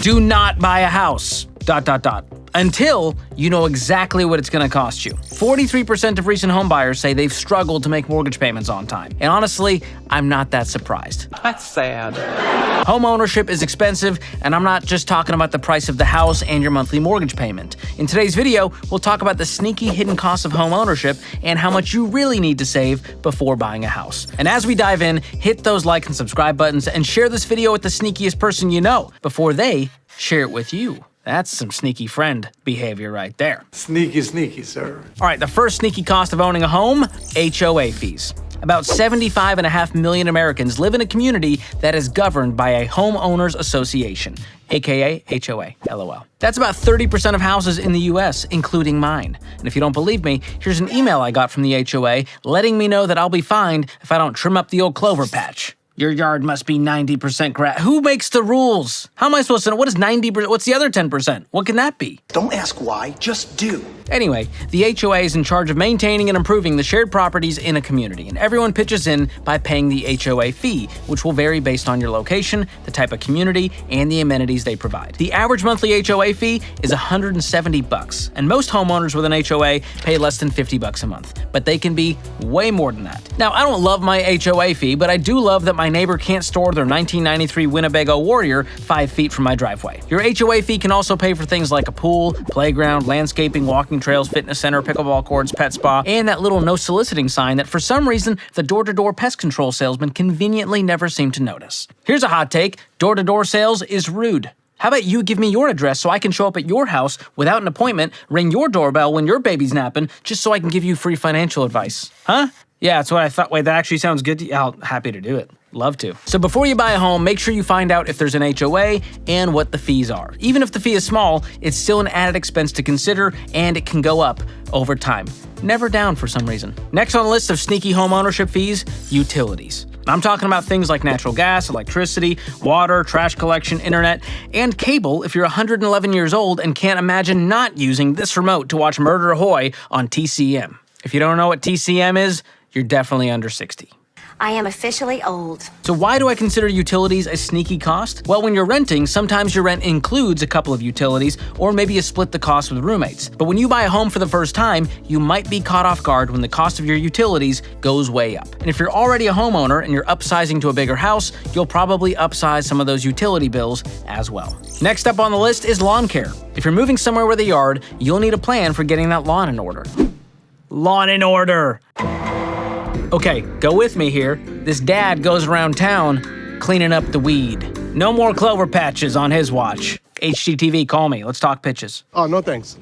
Do not buy a house, ... until you know exactly what it's going to cost you. 43% of recent home buyers say they've struggled to make mortgage payments on time. And honestly, I'm not that surprised. That's sad. Home ownership is expensive, and I'm not just talking about the price of the house and your monthly mortgage payment. In today's video, we'll talk about the sneaky hidden costs of home ownership and how much you really need to save before buying a house. And as we dive in, hit those like and subscribe buttons and share this video with the sneakiest person you know before they share it with you. That's some sneaky friend behavior right there. Sneaky, sneaky, sir. All right, the first sneaky cost of owning a home, HOA fees. About 75.5 million Americans live in a community that is governed by a homeowners association, aka HOA, LOL. That's about 30% of houses in the US, including mine. And if you don't believe me, here's an email I got from the HOA letting me know that I'll be fined if I don't trim up the old clover patch. Your yard must be 90% grass. Who makes the rules? How am I supposed to know? What is 90%? What's the other 10%? What can that be? Don't ask why, just do. Anyway, the HOA is in charge of maintaining and improving the shared properties in a community, and everyone pitches in by paying the HOA fee, which will vary based on your location, the type of community, and the amenities they provide. The average monthly HOA fee is $170, and most homeowners with an HOA pay less than $50 a month, but they can be way more than that. Now, I don't love my HOA fee, but I do love that my neighbor can't store their 1993 Winnebago Warrior 5 feet from my driveway. Your HOA fee can also pay for things like a pool, playground, landscaping, walking trails, fitness center, pickleball courts, pet spa, and that little no soliciting sign that for some reason the door-to-door pest control salesman conveniently never seem to notice. Here's a hot take: door-to-door sales is rude. How about you give me your address so I can show up at your house without an appointment, ring your doorbell when your baby's napping, just so I can give you free financial advice? Huh? Yeah, that's what I thought. Wait, that actually sounds good to you. I'm happy to do it. Love to. So before you buy a home, make sure you find out if there's an HOA and what the fees are. Even if the fee is small, it's still an added expense to consider, and it can go up over time. Never down for some reason. Next on the list of sneaky home ownership fees, utilities. I'm talking about things like natural gas, electricity, water, trash collection, internet, and cable if you're 111 years old and can't imagine not using this remote to watch Murder Ahoy on TCM. If you don't know what TCM is, you're definitely under 60. I am officially old. So why do I consider utilities a sneaky cost? Well, when you're renting, sometimes your rent includes a couple of utilities, or maybe you split the cost with roommates. But when you buy a home for the first time, you might be caught off guard when the cost of your utilities goes way up. And if you're already a homeowner and you're upsizing to a bigger house, you'll probably upsize some of those utility bills as well. Next up on the list is lawn care. If you're moving somewhere with a yard, you'll need a plan for getting that lawn in order. Lawn in order! Okay, go with me here. This dad goes around town cleaning up the weed. No more clover patches on his watch. HGTV, call me. Let's talk pitches. Oh, no thanks.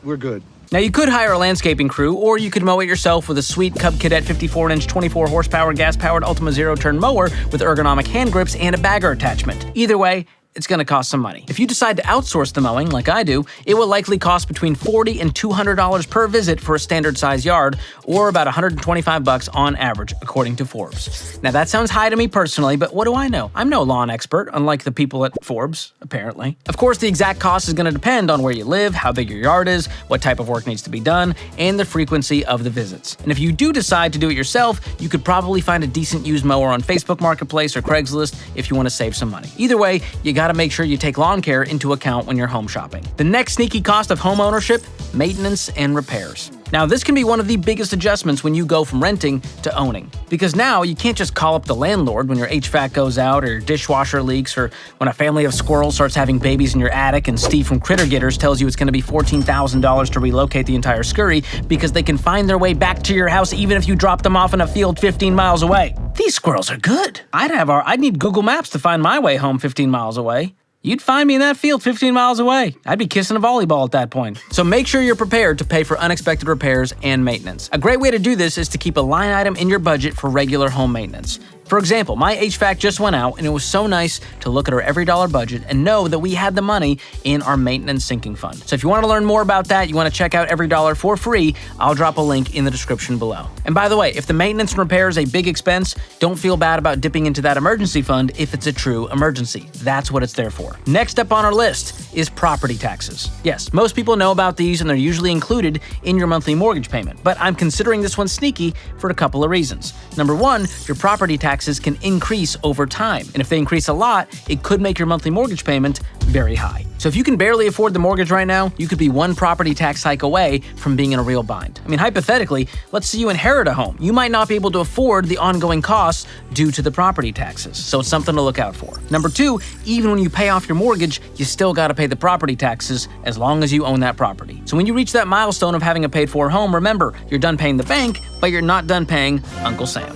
We're good. Now, you could hire a landscaping crew, or you could mow it yourself with a sweet Cub Cadet 54-inch 24-horsepower gas-powered Ultima zero-turn mower with ergonomic hand grips and a bagger attachment. Either way, it's going to cost some money. If you decide to outsource the mowing, like I do, it will likely cost between $40 and $200 per visit for a standard-sized yard, or about $125 on average, according to Forbes. Now, that sounds high to me personally, but what do I know? I'm no lawn expert, unlike the people at Forbes, apparently. Of course, the exact cost is going to depend on where you live, how big your yard is, what type of work needs to be done, and the frequency of the visits. And if you do decide to do it yourself, you could probably find a decent used mower on Facebook Marketplace or Craigslist if you want to save some money. Either way, you got to make sure you take lawn care into account when you're home shopping. The next sneaky cost of home ownership, maintenance and repairs. Now, this can be one of the biggest adjustments when you go from renting to owning. Because now, you can't just call up the landlord when your HVAC goes out or your dishwasher leaks or when a family of squirrels starts having babies in your attic and Steve from Critter Getters tells you it's going to be $14,000 to relocate the entire scurry because they can find their way back to your house even if you drop them off in a field 15 miles away. These squirrels are good. I'd need Google Maps to find my way home 15 miles away. You'd find me in that field 15 miles away. I'd be kissing a volleyball at that point. So make sure you're prepared to pay for unexpected repairs and maintenance. A great way to do this is to keep a line item in your budget for regular home maintenance. For example, my HVAC just went out, and it was so nice to look at our every dollar budget and know that we had the money in our maintenance sinking fund. So if you want to learn more about that, you want to check out Every Dollar for free, I'll drop a link in the description below. And by the way, if the maintenance and repair is a big expense, don't feel bad about dipping into that emergency fund if it's a true emergency. That's what it's there for. Next up on our list is property taxes. Yes, most people know about these and they're usually included in your monthly mortgage payment, but I'm considering this one sneaky for a couple of reasons. Number one, your property taxes taxes can increase over time. And if they increase a lot, it could make your monthly mortgage payment very high. So if you can barely afford the mortgage right now, you could be one property tax hike away from being in a real bind. I mean, hypothetically, let's say you inherit a home. You might not be able to afford the ongoing costs due to the property taxes. So it's something to look out for. Number two, even when you pay off your mortgage, you still got to pay the property taxes as long as you own that property. So when you reach that milestone of having a paid-for home, remember, you're done paying the bank, but you're not done paying Uncle Sam.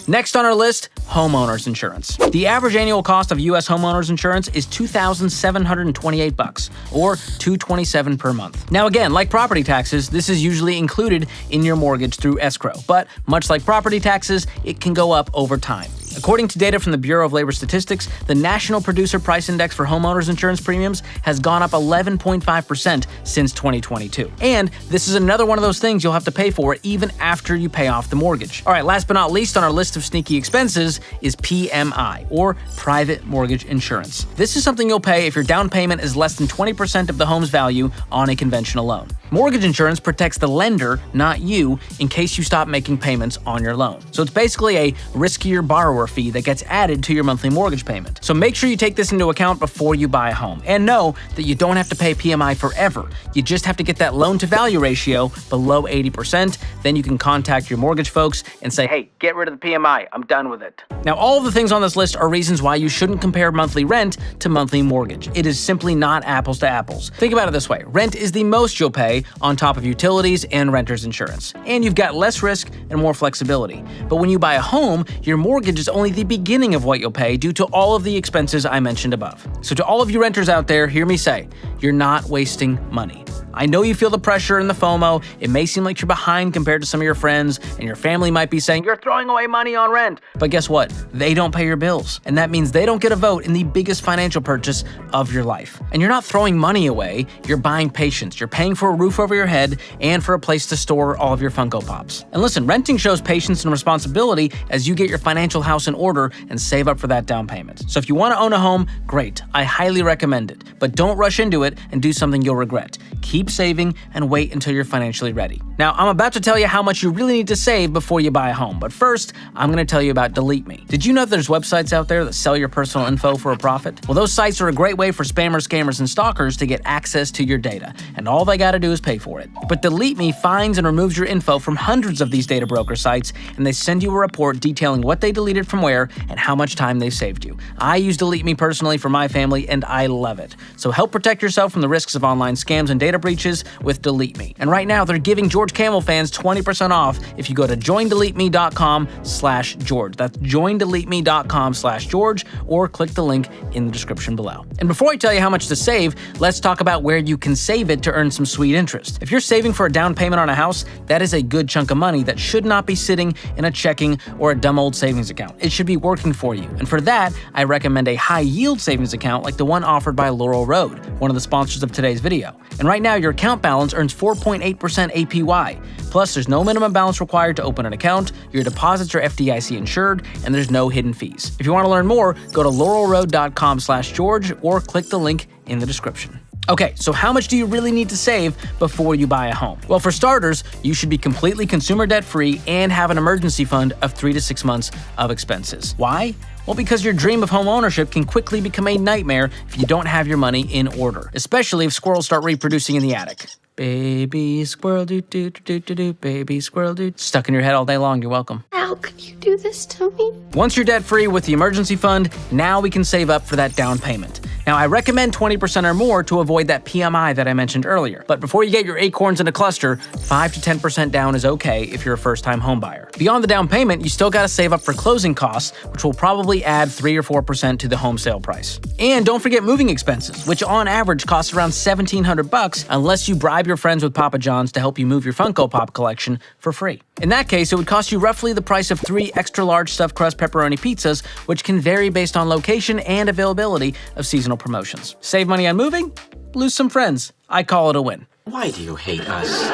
Next on our list, homeowners insurance. The average annual cost of U.S. homeowners insurance is $2,728, or $227 per month. Now again, like property taxes, this is usually included in your mortgage through escrow, but much like property taxes, it can go up over time. According to data from the Bureau of Labor Statistics, the National Producer Price Index for homeowners insurance premiums has gone up 11.5% since 2022. And this is another one of those things you'll have to pay for even after you pay off the mortgage. All right, last but not least on our list of sneaky expenses is PMI, or private mortgage insurance. This is something you'll pay if your down payment is less than 20% of the home's value on a conventional loan. Mortgage insurance protects the lender, not you, in case you stop making payments on your loan. So it's basically a riskier borrower fee that gets added to your monthly mortgage payment. So make sure you take this into account before you buy a home. And know that you don't have to pay PMI forever. You just have to get that loan to value ratio below 80%. Then you can contact your mortgage folks and say, hey, get rid of the PMI. I'm done with it. Now, all of the things on this list are reasons why you shouldn't compare monthly rent to monthly mortgage. It is simply not apples to apples. Think about it this way. Rent is the most you'll pay on top of utilities and renter's insurance. And you've got less risk and more flexibility. But when you buy a home, your mortgage is only the beginning of what you'll pay due to all of the expenses I mentioned above. So to all of you renters out there, hear me say, you're not wasting money. I know you feel the pressure and the FOMO. It may seem like you're behind compared to some of your friends, and your family might be saying, you're throwing away money on rent. But guess what? They don't pay your bills, and that means they don't get a vote in the biggest financial purchase of your life. And you're not throwing money away, you're buying patience. You're paying for a roof over your head and for a place to store all of your Funko Pops. And listen, renting shows patience and responsibility as you get your financial house in order and save up for that down payment. So if you want to own a home, great. I highly recommend it. But don't rush into it and do something you'll regret. Keep saving and wait until you're financially ready. Now, I'm about to tell you how much you really need to save before you buy a home, but first, I'm going to tell you about Delete Me. Did you know there's websites out there that sell your personal info for a profit? Well, those sites are a great way for spammers, scammers, and stalkers to get access to your data, and all they got to do is pay for it. But Delete Me finds and removes your info from hundreds of these data broker sites, and they send you a report detailing what they deleted from where and how much time they saved you. I use Delete Me personally for my family, and I love it. So help protect yourself from the risks of online scams and data breaches with Delete Me. And right now, they're giving George Kamel fans 20% off if you go to joindeleteme.com/George. That's joindeleteme.com/George, or click the link in the description below. And before I tell you how much to save, let's talk about where you can save it to earn some sweet interest. If you're saving for a down payment on a house, that is a good chunk of money that should not be sitting in a checking or a dumb old savings account. It should be working for you. And for that, I recommend a high-yield savings account like the one offered by Laurel, one of the sponsors of today's video. And right now, your account balance earns 4.8% APY. Plus, there's no minimum balance required to open an account, your deposits are FDIC insured, and there's no hidden fees. If you want to learn more, go to laurelroad.com/George or click the link in the description. Okay, so how much do you really need to save before you buy a home? Well, for starters, you should be completely consumer debt-free and have an emergency fund of 3 to 6 months of expenses. Why? Well, because your dream of home ownership can quickly become a nightmare if you don't have your money in order, especially if squirrels start reproducing in the attic. Baby squirrel, do, baby squirrel, do. Stuck in your head all day long, you're welcome. How could you do this to me? Once you're debt-free with the emergency fund, now we can save up for that down payment. Now, I recommend 20% or more to avoid that PMI that I mentioned earlier. But before you get your acorns in a cluster, 5 to 10% down is okay if you're a first-time home buyer. Beyond the down payment, you still got to save up for closing costs, which will probably add 3 or 4% to the home sale price. And don't forget moving expenses, which on average cost around $1,700 unless you bribe your friends with Papa John's to help you move your Funko Pop collection for free. In that case, it would cost you roughly the price of 3 extra large stuffed crust pepperoni pizzas, which can vary based on location and availability of seasonal promotions. Save money on moving, lose some friends. I call it a win. Why do you hate us?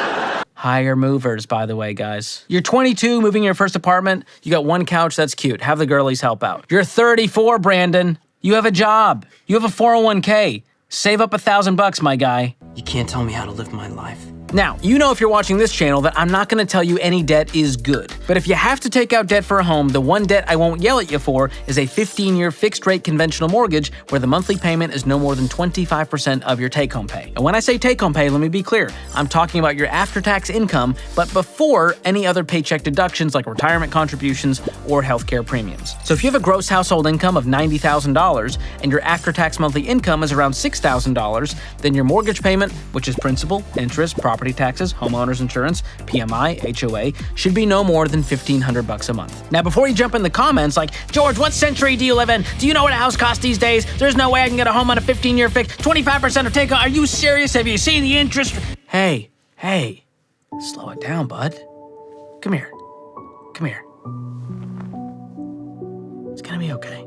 Higher movers, by the way, guys. You're 22, moving your first apartment. You got one couch, that's cute. Have the girlies help out. You're 34, Brandon. You have a job. You have a 401k. Save up $1,000, my guy. You can't tell me how to live my life. Now, you know if you're watching this channel that I'm not going to tell you any debt is good. But if you have to take out debt for a home, the one debt I won't yell at you for is a 15-year fixed-rate conventional mortgage where the monthly payment is no more than 25% of your take-home pay. And when I say take-home pay, let me be clear. I'm talking about your after-tax income, but before any other paycheck deductions like retirement contributions or healthcare premiums. So if you have a gross household income of $90,000 and your after-tax monthly income is around $6,000, then your mortgage payment, which is principal, interest, property taxes, homeowners insurance, PMI, HOA, should be no more than $1,500 a month. Now, before you jump in the comments like, George, what century do you live in? Do you know what a house costs these days? There's no way I can get a home on a 15-year fix, 25% of take-home. Are you serious? Have you seen the interest? Hey, slow it down, bud. Come here. It's gonna be okay.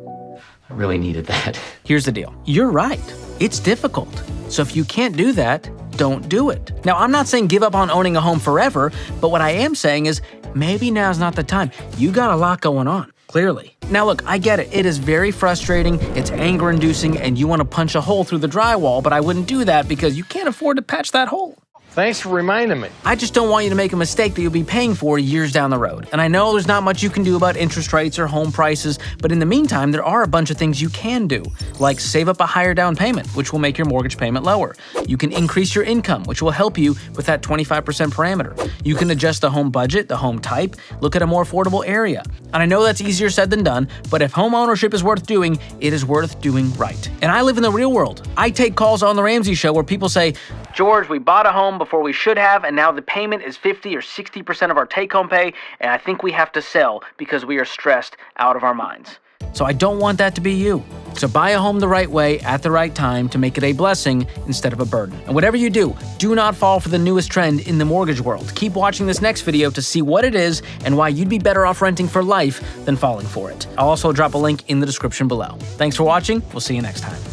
I really needed that. Here's the deal. You're right. It's difficult. So if you can't do that, don't do it. Now, I'm not saying give up on owning a home forever, but what I am saying is maybe now's not the time. You got a lot going on, clearly. Now look, I get it. It is very frustrating, it's anger-inducing, and you want to punch a hole through the drywall, but I wouldn't do that because you can't afford to patch that hole. Thanks for reminding me. I just don't want you to make a mistake that you'll be paying for years down the road. And I know there's not much you can do about interest rates or home prices, but in the meantime, there are a bunch of things you can do, like save up a higher down payment, which will make your mortgage payment lower. You can increase your income, which will help you with that 25% parameter. You can adjust the home budget, the home type, look at a more affordable area. And I know that's easier said than done, but if home ownership is worth doing, it is worth doing right. And I live in the real world. I take calls on the Ramsey show where people say, George, we bought a home before we should have, and now the payment is 50 or 60% of our take-home pay, and I think we have to sell because we are stressed out of our minds. So I don't want that to be you. So buy a home the right way at the right time to make it a blessing instead of a burden. And whatever you do not fall for the newest trend in the mortgage world. Keep watching this next video to see what it is and why you'd be better off renting for life than falling for it. I'll also drop a link in the description below. Thanks for watching. We'll see you next time.